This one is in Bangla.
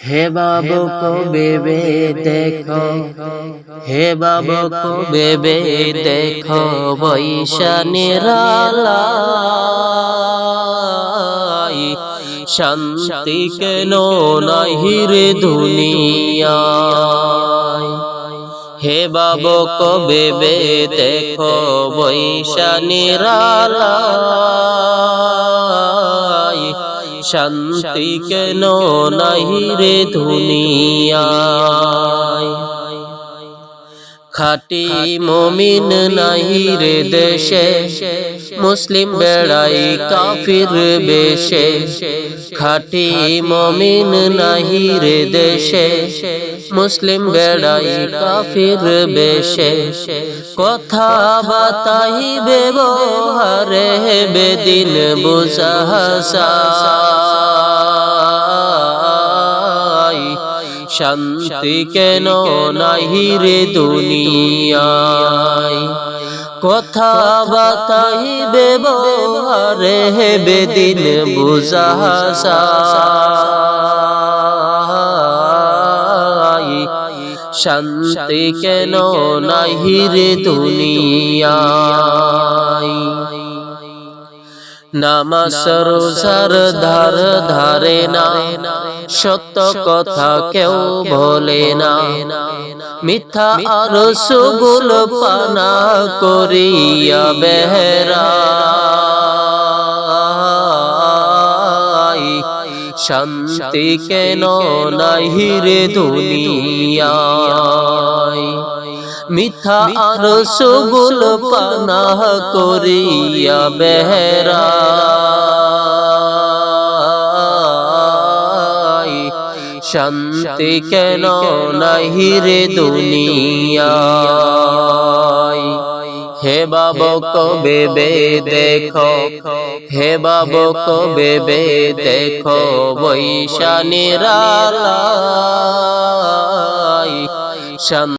হে বাবু को बेबे देखो, হে বাবু को बेबे देखो বৈশা নিরালাই শান্তি কেন নাহি রে দুনিয়ায়। হে বাবু को बेबे देखो বৈশা নিরালাই শান্তি কেন নাহি রে দুনিয়ায়। খাঁটি মুমিন নাহি রে দেশে, মুসলিম বেড়াই কাফির বেশে। খাঁটি মুমিন নাহি রে দেশে, মুসলিম বেড়াই কাফির বেশে। কথা বাতাই ব্যবহারে বেদিন বুঝাসা, শান্তি কেন নাহি রে দুনিয়ায়। কথা বাতাই ব্যবহারে বেদিন বুঝাসা, শান্তি কেন নাহি রে দুনিয়ায়। নামাজ রোজার ধার ধারে না, সত্য কথা কেউ বলে না। মিথ্যা আর সুগুল পানা করিয়া বেহেরা, শান্তি কেন নাহি রে দুনিয়ায়। মিথ্যা আর সুগুল পানা করিয়া বেহেরা, শান্তি কেন নাহি রে দুনিয়ায়। হে বাবু को बेबे देखो, হে বাবু को बेबे देखो বৈশা নিরালাই।